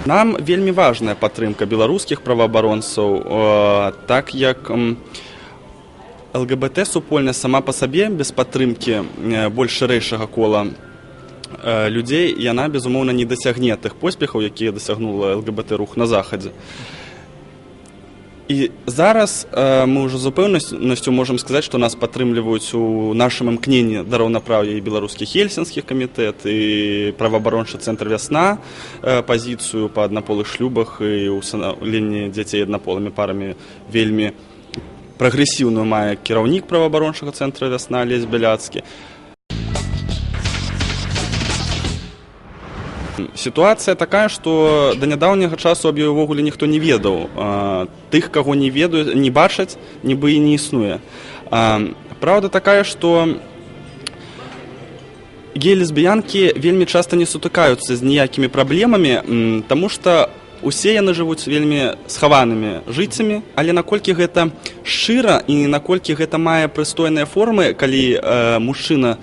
Нам вельмі важная падтрымка беларускіх праваабаронцаў, так як ЛГБТ-супольнасць сама па сабе без падтрымкі больш шырэйшага кола людзей, яна, безумоўна, не дасягне тых поспехаў, якія дасягнула ЛГБТ-рух на Захадзе. І зараз мы ўжо з упэўненасцю можам сказаць, што нас падтрымліваюць у нашым імкненні да раўнапраўя і беларускі хельсінскі камітэт, і праваабарончы цэнтр «Вясна» пазіцыю па аднаполых шлюбах і ўсынаўленні дзяцей аднаполымі парамі вельмі прагрэсіўную мае кіраўнік праваабарончага цэнтра «Вясна» Алесь Бяляцкі. Сітуацыя такая, што да нядаўняга часу аб ёй увогуле ніхто не ведаў. Тых, каго не ведаюць, не бачаць, нібы і не існуе. Праўда такая, што геі-лесбіянкі вельмі часта не сутыкаюцца з ніякімі праблемамі, таму што усе яны жывуць вельмі схаванымі жыццямі, але наколькі гэта шчыра і наколькі гэта мае прыстойныя формы, калі мужчына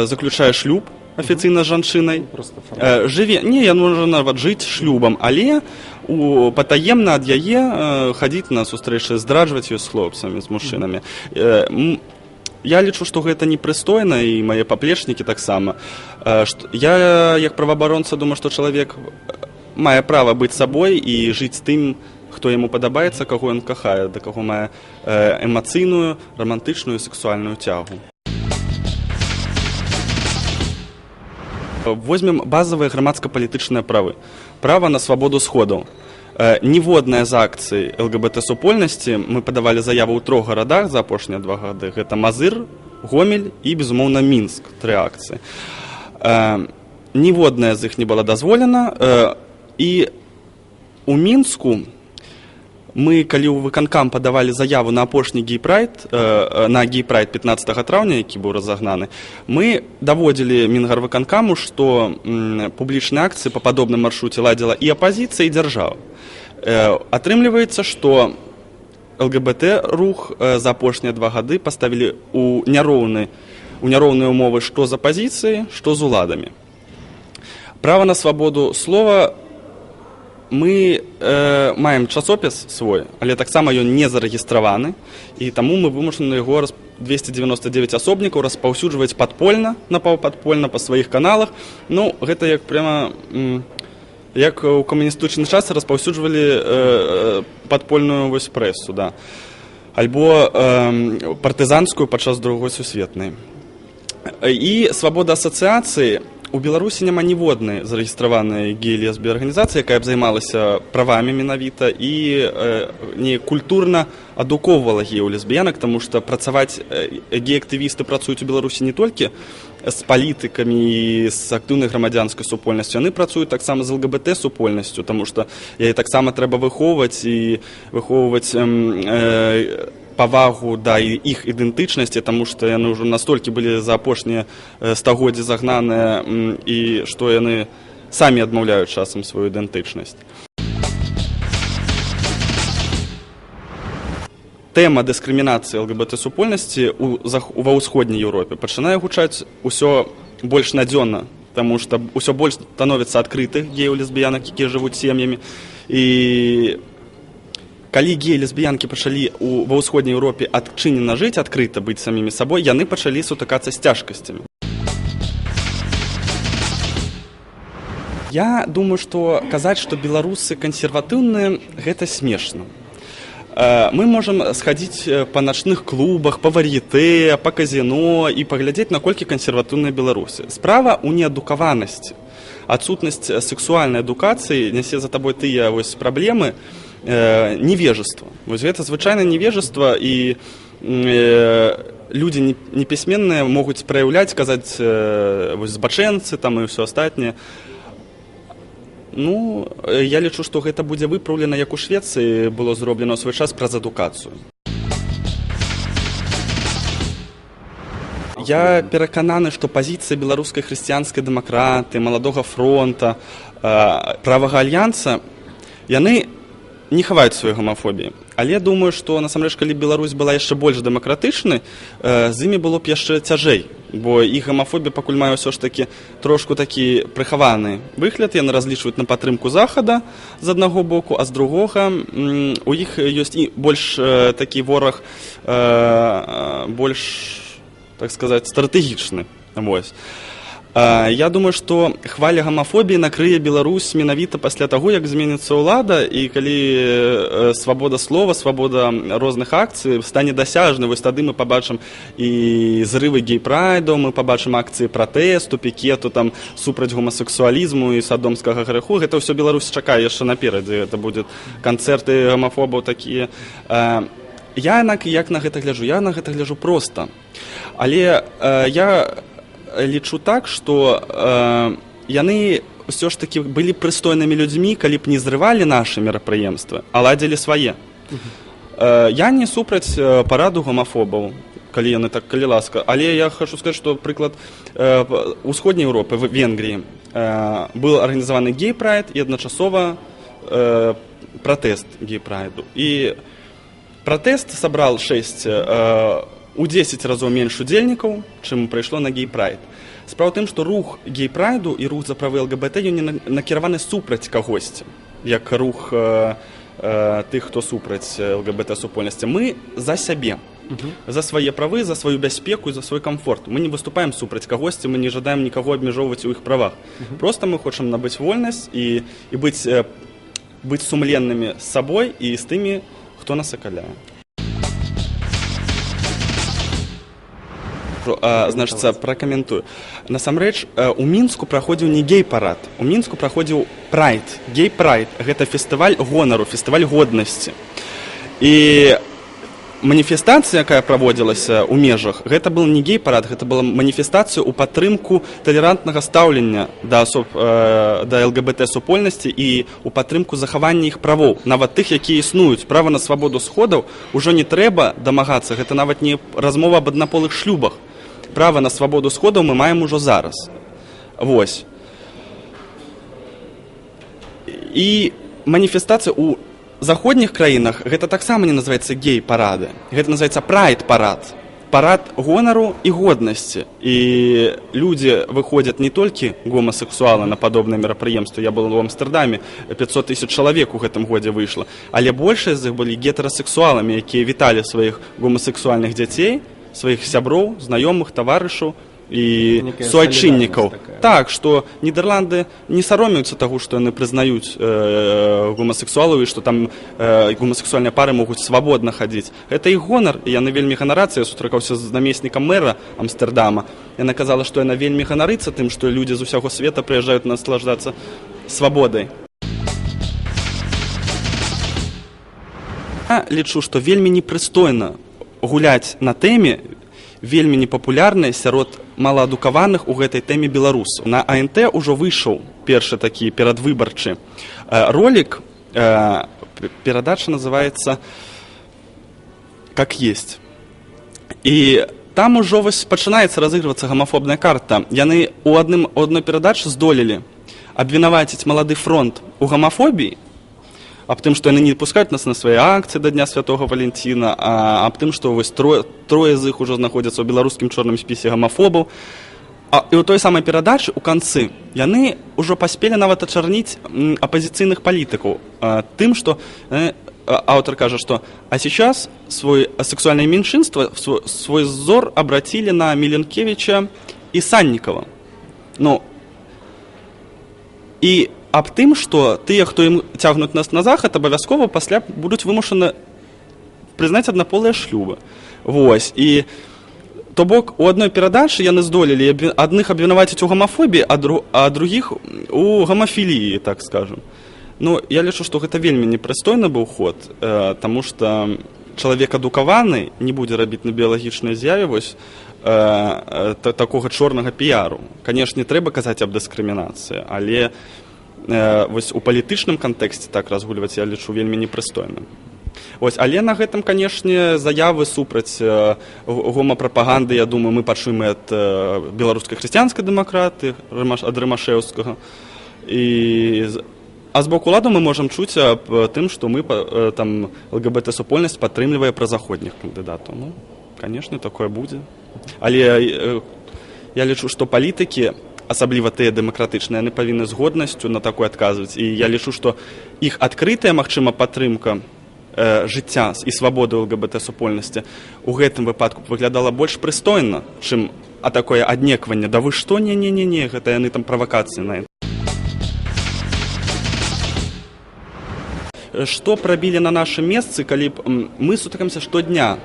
заключае шлюб афіцыйна з жанчынай, жыве, не, ён можа нават жыць шлюбам, але патаемна ад яе хадзіць на сустрэчы, здраджваць ёй з хлопцамі, з мужчынамі. Я лічу, што гэта непрыстойна, і мае паплечнікі таксама. Я, як праваабаронца, думаю, што чалавек мае права быць сабой і жыць тым, хто яму падабаецца, каго ён кахае, да каго мае эмацыйную, рамантычную, сексуальную тягу. Возьмем базавыя грамадска-палітычныя правы. Права на свабоду сходаў. Ніводная з акцый ЛГБТ-супольнасці мы падавалі заяву ў 3 гарадах за апошнія 2 гады. Гэта Мазыр, Гомель і, безумоўна, Мінск. 3 акцыі. Ніводная з іх не была дазволена. І у Мінску мы, калі ў выканкам падавалі заяву на апошні гей-прайд, на гей-прайд 15 траўня, які быў разагнаны, мы даводзілі Мінгарвыканкаму, што публічныя акцыі па падобным маршруце ладзіла і апазіцыя, і дзяржава. Атрымліваецца, што ЛГБТ-рух за апошнія 2 гады паставілі ў няроўныя умовы што з апазіцыяй, што з уладамі. Права на свабоду слова мы маем часопіс свой, але таксама ён не зарэгістраваны, і таму мы вымушаны яго 299 асобнікаў распаўсюджваць падпольна, напаўпадпольна па сваіх каналах. Ну, гэта як прямо як у камуністычны час распаўсюджвалі падпольную вось прэсу, да. Альбо партызанскую падчас Другой сусветнай. І свабода асацыяцыі. У Беларусі няма ніводнай зарэгістраванай гей-лесбі арганізацыі, якая б займалася правамі менавіта і не культурна адукоўвала геяў-лесбіянак, таму што працаваць гей-актывісты працуюць у Беларусі не толькі з палітыкамі і з актыўнай грамадзянскай супольнасцю, яны працуюць таксама з ЛГБТ-супольнасцю, таму што яе таксама трэба выхоўваць і выхоўваць павагу да іх ідэнтычнасці, таму што яны ўжо настолькі былі за апошнія стагоддзі загнаныя і што яны самі адмаўляюць часам сваю ідэнтычнасць. Тэма дыскрымінацыі ЛГБТ-супольнасці ва ўсходняй Еўропе пачынае гучаць усё больш надзённа, таму што ўсё больш становіцца адкрытых геяў-лесбіянак, якія жывуць сем'ямі. І калі геі-лесбіянкі пачалі ва ўсходняй Еўропе адчынена жыць, адкрыта быць самімі сабой, яны пачалі сутыкацца з цяжкасцямі. Я думаю, што казаць, што беларусы кансерватыўныя, гэта смешна. Мы можам схадзіць па начных клубах, па вар'етэ, па казіно і паглядзець, наколькі кансерватыўныя беларусы. Справа ў неадукаванасці. Адсутнасць сексуальнай адукацыі нясе за табой тыя вось праблемы, невежества. Вось гэта звычайна невежества, і людзі непісьменныя могуць праяўляць, казаць вось збачэнцы там і ўсё астатняе. Ну, я лічу, што гэта будзе выпраўлена, як у Швецыі было зроблена ў свой час праз адукацыю. Я перакананы, што пазіцыя беларускай хрысціянскай дэмакраты, маладога фронта, правага альянса, яны не хаваюць сваёй гомафобіі. Але думаю, што насамрэч, калі Беларусь была яшчэ больш дэмакратычнай, з імі было б яшчэ цяжэй, бо іх гамафобія пакуль мае ўсё ж такі трошку такі прыхаваны выгляд, яны разлічваюць на падтрымку захада з аднаго боку, а з другога у іх ёсць і больш такі вораг, больш, так сказаць, стратэгічны. Вось. Я думаю, што хваля гамафобіі накрые Беларусь менавіта пасля таго, як зменіцца ўлада, і калі свабода слова, свабода розных акцый стане дасяжнай, вось тады мы пабачым і зрывы гей-прайду, мы пабачым акцыі пратэсту, пікету там супраць гомасексуалізму і садомскага грэху. Гэта ўсё Беларусь чакае яшчэ наперадзе, гэта будуць канцэрты гамафобаў такія. Я як на гэта гляджу? Я на гэта гляджу проста. Але я лічу так, што яны ўсё ж такі былі прыстойнымі людзьмі, калі б не зрывалі нашы мерапрыемствы, а ладзілі свае. Я не супраць параду гомафобаў, калі яны так, калі ласка, але я хочу сказаць, што прыклад ўсходняй Еўропы, в Венгрыі, быў арганізаваны гей-прайд і адначасова пратэст гей-прайду. І пратэст сабрал у 10 разоў менш удзельнікаў, чым прыйшло на гей-прайд. Справа ў тым, што рух гей-прайду і рух за правы ЛГБТ не накіраваны супраць кагосьці, як рух тых, хто супраць ЛГБТ-супольнасці. Мы за сябе, за свае правы, за сваю бяспеку і за свой камфорт. Мы не выступаем супраць кагосьці, мы не жадаем нікаго абмяжоўваць у іх правах. Проста мы хочам набыць вольнасць і быць сумленнымі з сабой і з тымі, хто нас акаляе. Значыцца, пракаментую. Насамрэч, у Мінску праходзіў не гей-парад, у Мінску праходзіў прайд, гей-прайд. Гэта фестываль гонару, фестываль годнасці. І маніфестацыя, якая праводзілася ў межах, гэта был не гей-парад, гэта была маніфестацыя ў падтрымку талерантнага стаўлення да ЛГБТ-супольнасці і ў падтрымку захавання іх правоў, нават тых, якія існуюць. Права на свабоду сходаў ужо не трэба дамагацца, гэта нават не размова аб аднаполых шлюбах. Права на свабоду сходаў мы маем ужо зараз. Вось. І маніфестацыя ў заходніх краінах, гэта таксама не называецца гей-парады. Гэта называецца прайд-парад. Парад гонару і годнасці. І людзі выходзяць не толькі гомасексуалы на падобныя мерапрыемствы. Я был у Амстэрдаме, 500 000 чалавек у гэтым годзе выйшла. Але большасць з іх былі гетэрасексуаламі, якія віталі сваіх гомасексуальных дзяцей, сваіх сяброў, знаёмых, таварышаў і суайчыннікаў. Так, што Нідерланды не саромеюцца таго, што яны прызнаюць гомасексуалаў і што там гомасексуальныя пары могуць свабодна хадзіць. Гэта іх гонар, і яны вельмі ганараться. Я сустракаўся з намеснікам мэра Амстэрдама. Яна казала, што яна вельмі ганарыцца тым, што людзі з усяго света прыязджаюць наслаждацца свабодай. Я лічу, што вельмі непрыстойна гуляць на тэме, вельмі непапулярнай сярод малаадукаваных у гэтай тэме беларусаў. На АНТ ўжо выйшаў першы такі перадвыбарчы ролик, перадача называецца «Как есть». І там ужо пачынаецца разыгрывацца гамафобная карта. Яны ў адной перадачы здолелі абвінаваціць малады фронт у гамафобіі, аб тым, што яны не пускаюць нас на свае акцыі да Дня Святога Валентина, а аб тым, што вось трое з іх ужо знаходзяцца ў беларускім чорным спісе гамафобаў. І ў той самай перадачы, у канцы, яны ўжо паспелі нават ачарніць апазіцыйных палітыкаў тым, што аўтар кажа, што «А сейчас свой сексуальное меньшинство, свой взор обратили на Миленкевича и Санникова». Ну, і аб тым, што тыя, хто ім цягнуць нас на захад, абавязкова пасля будуць вымушаны прызнаць аднаполыя шлюбы. Вось. І то бок у адной перадачы яны здолелі адных абвінаваціць у гамафобіі, а другіх у гамафіліі, так скажем. Ну, я лічу, што гэта вельмі непрыстойны быў ход, таму што чалавек адукаваны не будзе рабіць на біялагічнай з'яве вось такога чорнага піяру. Канешне, трэба казаць аб дыскрымінацыі, але вось у палітычным кантэксце так разгульваць, я лічу, вельмі непрыстойным. Вось, але на гэтым, канешне, заявы супраць гомапрапаганды, я думаю, мы пачуем ад беларускай хрысціянскай дэмакраты, ад Рымашэўскага. І А з боку уладу мы можам чуць аб тым, што мы там ЛГБТ-супольнасць падтрымлівае празаходніх кандыдатаў. Ну, канешне, такое будзе. Але я лічу, што палітыкі, асабліва тыя дэмакратычныя, яны павінны з годнасцю на такое адказваць. І я лічу, што іх адкрытая, магчыма, падтрымка жыцця і свабоды ЛГБТ-супольнасці у гэтым выпадку выглядала больш прыстойна, чым такое аднекванне. Да вы што? Не, гэта яны там правакацыі на. Што прабілі на нашым месцы, калі мы сутыкаемся штодня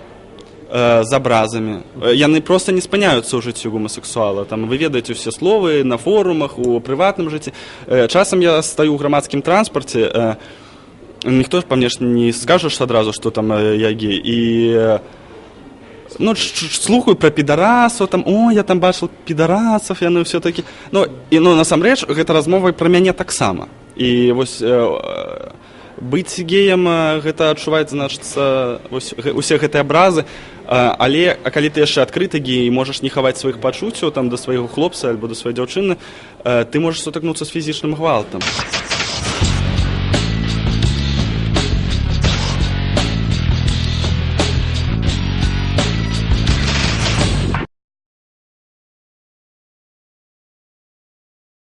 з абразамі. Яны проста не спыняюцца ў жыцці гомасексуала. Там вы ведаеце ўсе словы на форумах, у прыватным жыцці. Часам я стаю ў грамадскім транспарце, ніхто ж па мне не скажаш адразу, што там я гей. І ну, слухаю пра підарасаў, там, о, я там бачыў підарасаў, яны ўсё такі. Ну, насамрэч, гэта размова пра мяне таксама. І вось быць геем, гэта адчуваецца, значыцца, усе гэтыя абразы, але калі ты яшчэ адкрыты гей і можаш не хаваць сваіх пачуццяў там да свайго хлопца альбо да сваёй дзяўчыны, ты можаш сутыкнуцца з фізічным гвалтам.